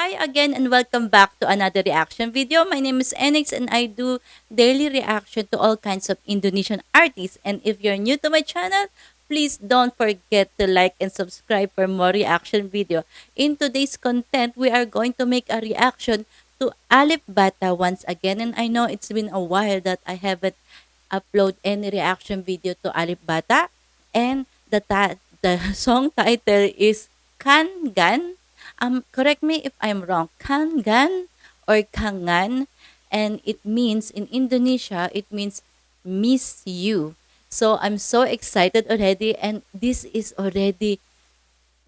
Hi again and welcome back to another reaction video. My name is Enix and I do daily reaction to all kinds of Indonesian artists. And if you're new to my channel, please don't forget to like and subscribe for more reaction video. In today's content, we are going to make a reaction to Alip Bata once again. And I know it's been a while that I haven't upload any reaction video to Alip Bata. And the song title is Kangan. Correct me if I'm wrong. Kangan or Kangan, and it means in Indonesia it means miss you. So I'm so excited already, and this is already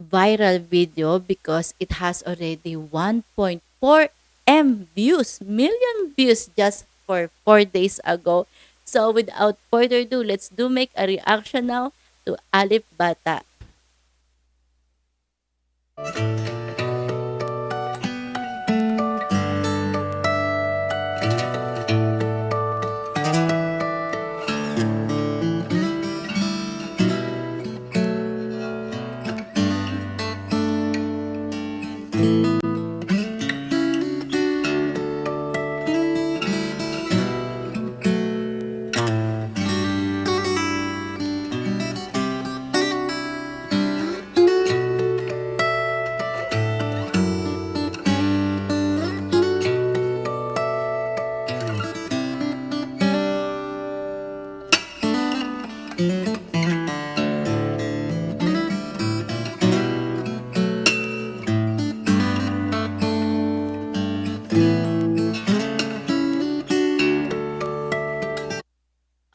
viral video because it has already 1.4 M views, million views just for 4 days ago. So without further ado, let's do make a reaction now to Alip Bata.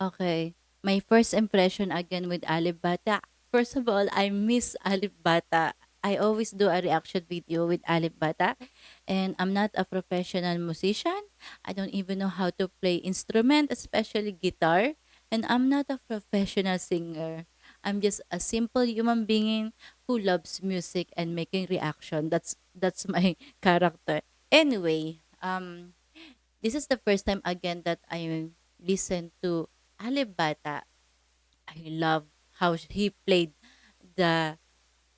Okay. My first impression again with Alip Bata. First of all, I miss Alip Bata. I always do a reaction video with Alip Bata, and I'm not a professional musician. I don't even know how to play instrument, especially guitar, and I'm not a professional singer. I'm just a simple human being who loves music and making reaction. That's my character. Anyway, this is the first time again that I listen to Alip Bata. I love how he played the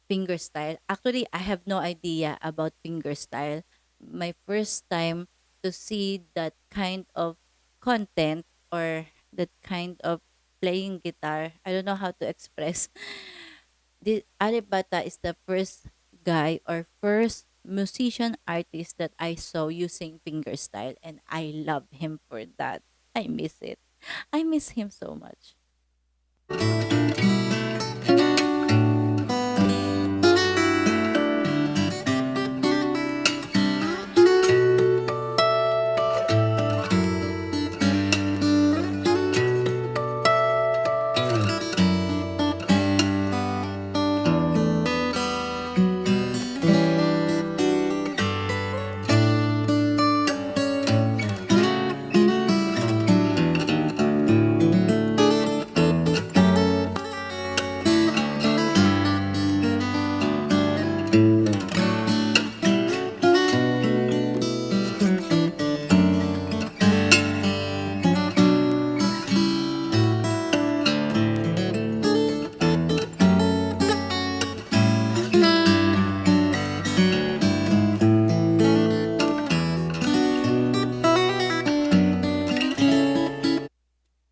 finger style. Actually, I have no idea about finger style. My first time to see that kind of content or that kind of playing guitar. I don't know how to express. The Alip Bata is the first guy or first musician artist that I saw using finger style, and I love him for that. I miss it. I miss him so much.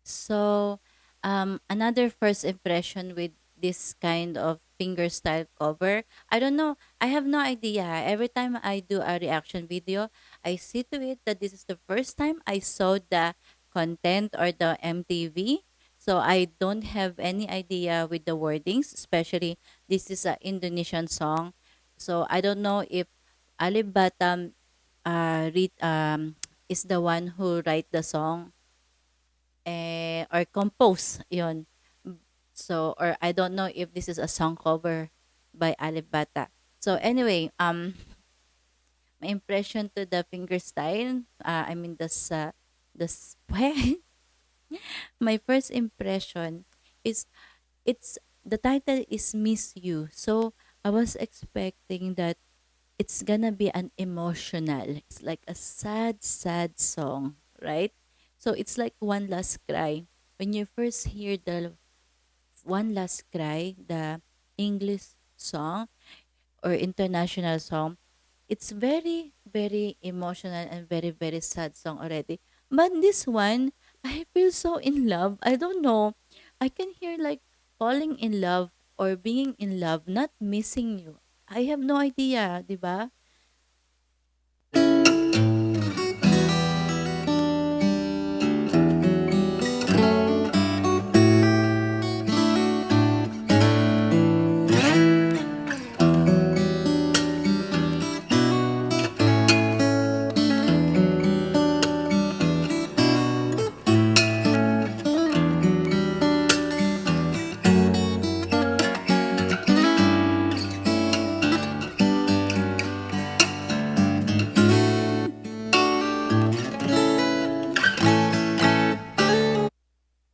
So, another first impression with this kind of finger style cover. I don't know. I have no idea. Every time I do a reaction video, I see to it that this is the first time I saw the content or the MTV. So I don't have any idea with the wordings, especially this is a Indonesian song. So I don't know if Alip Batam is the one who write the song or compose yon. So or I don't know if this is a song cover by Alip Bata. So anyway, my impression to the finger style, I mean this my first impression is it's the title is Miss You. So I was expecting that it's gonna be an emotional. It's like a sad song, right? So it's like One Last Cry. When you first hear the One Last Cry, the English song or international song, It's very, very emotional and very, very sad song already. But this one, I feel so in love. I don't know. I can hear like falling in love or being in love, not missing you. I have no idea, di ba?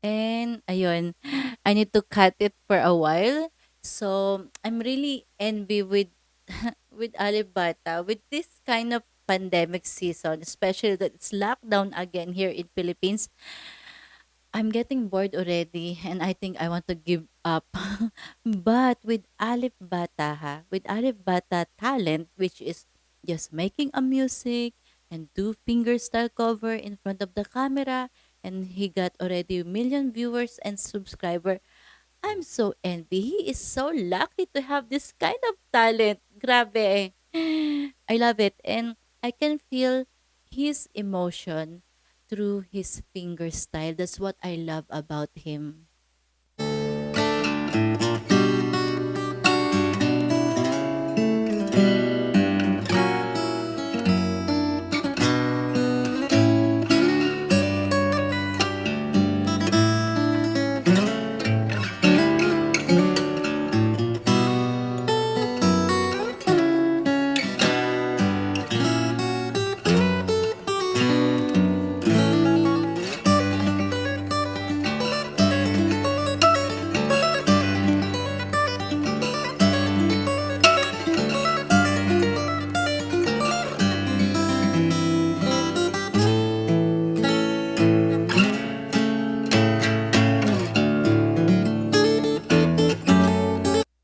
And ayun, I need to cut it for a while. So I'm really envy with with Alibata with this kind of pandemic season, especially that it's lockdown again here in Philippines. I'm getting bored already and I think I want to give up. But with Alip Bata, with Alip Bata talent, which is just making a music and do fingerstyle cover in front of the camera, and he got already a million viewers and subscriber. I'm so envy. He is so lucky to have this kind of talent. Grabe. I love it. And I can feel his emotion through his finger style. That's what I love about him.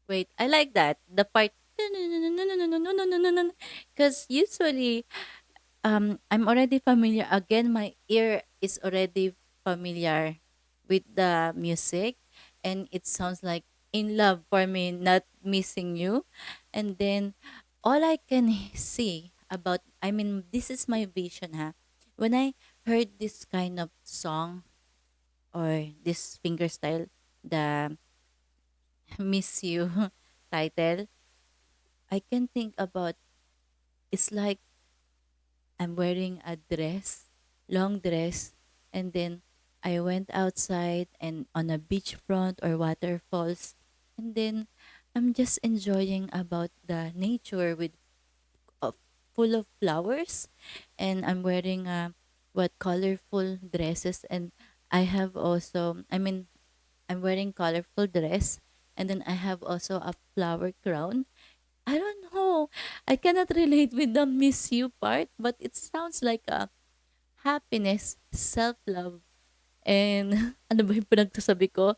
Wait, I like that. The part because usually I'm already familiar. Again, my ear is already familiar with the music, and it sounds like in love for me, not missing you. And then all I can see about, I mean, this is my vision, when I heard this kind of song or this finger style, the Miss You title, I can think about, it's like I'm wearing a dress, long dress, and then I went outside and on a beachfront or waterfalls, and then I'm just enjoying about the nature with of full of flowers, and I'm wearing what colorful dresses, and I have also, I mean, I'm wearing colorful dress, and then I have also a flower crown. I don't know. I cannot relate with the miss you part, but it sounds like a happiness, self-love, and ano ba yung pinagsasabi ko?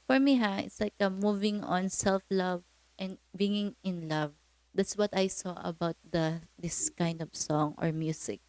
For me it's like a moving on, self-love, and being in love. That's what I saw about the this kind of song or music.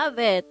Love it.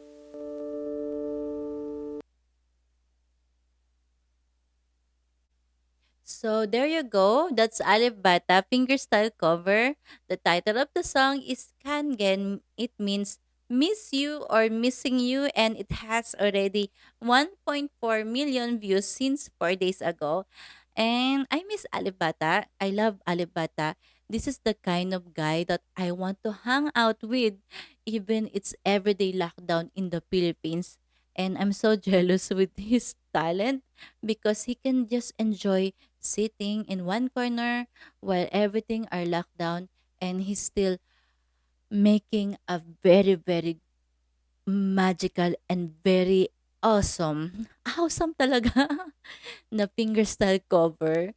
So there you go. That's Alif Bata fingerstyle cover. The title of the song is Kangen. It means miss you or missing you, and it has already 1.4 million views since 4 days ago. And I miss Alif Bata. I love Alif Bata. This is the kind of guy that I want to hang out with, even it's everyday lockdown in the Philippines. And I'm so jealous with his talent because he can just enjoy sitting in one corner while everything are locked down, and he's still making a very very magical and very awesome talaga na fingerstyle cover.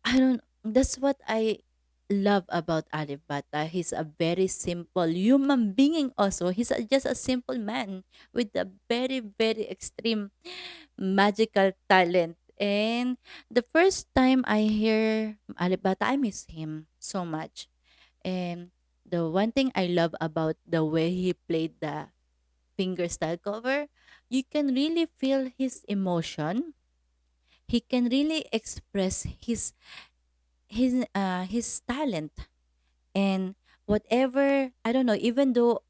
I don't That's what I love about Alif Bata. He's a very simple human being also. Just a simple man with a very very extreme magical talent. And the first time I hear Alif Bata, I miss him so much. And the one thing I love about the way he played the fingerstyle cover, you can really feel his emotion. He can really express his talent, and whatever, I don't know, even though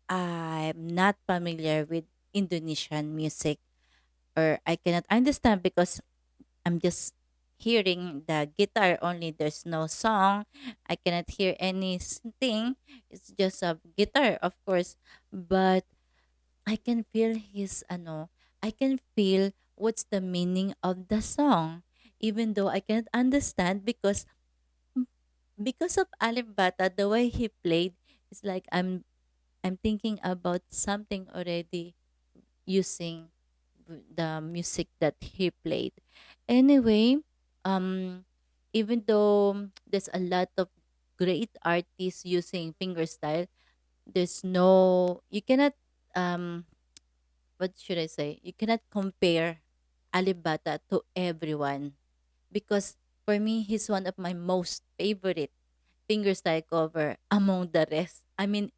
I'm not familiar with Indonesian music, or I cannot understand because I'm just hearing the guitar only. There's no song. I cannot hear anything. It's just a guitar, of course. But I can feel I can feel what's the meaning of the song. Even though I cannot understand because of Alif Bata, the way he played, it's like I'm thinking about something already using the music that he played. Anyway, um, even though there's a lot of great artists using fingerstyle, there's no you cannot um what should I say? You cannot compare Alibata to everyone because for me he's one of my most favorite fingerstyle cover among the rest. I mean,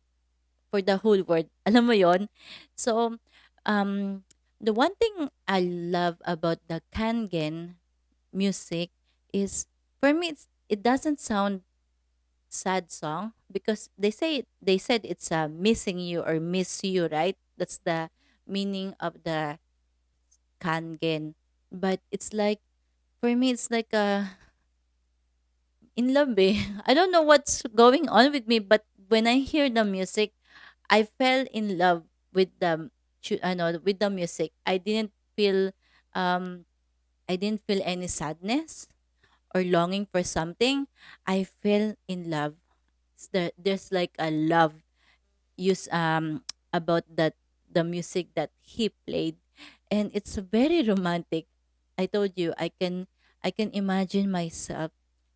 for the whole world. Alam mo yon? So, um, the one thing I love about the Kangen music is, for me, it doesn't sound sad song because they said it's a missing you or miss you, right? That's the meaning of the Kangen. But it's like, for me, it's like in love eh. I don't know what's going on with me, but when I hear the music, I fell in love with with the music. Feel um I didn't feel any sadness or longing for something. I fell in love. There's like a love use about the music that he played, and it's very romantic. I told you I can imagine myself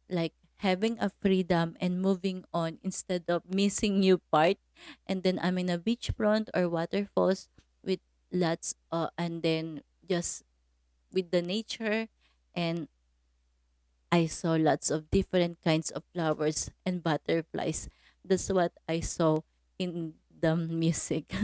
like having a freedom and moving on instead of missing you part, and then I'm in a beachfront or waterfalls with lots and then just with the nature, and I saw lots of different kinds of flowers and butterflies. That's what I saw in the music.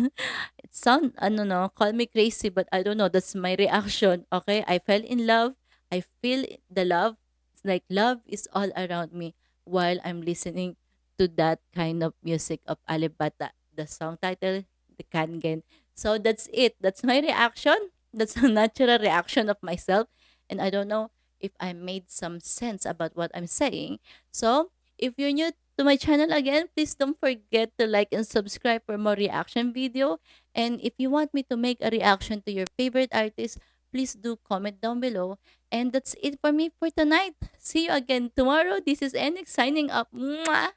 It sound, I don't know, call me crazy, but I don't know. That's my reaction. Okay, I fell in love. I feel the love. It's like love is all around me while I'm listening to that kind of music of Alibata. The song title, the Kangen. So that's it. That's my reaction. That's a natural reaction of myself. And I don't know if I made some sense about what I'm saying. So, if you're new to my channel again, please don't forget to like and subscribe for more reaction video. And if you want me to make a reaction to your favorite artist, please do comment down below. And that's it for me for tonight. See you again tomorrow. This is Enix signing up. Mwah!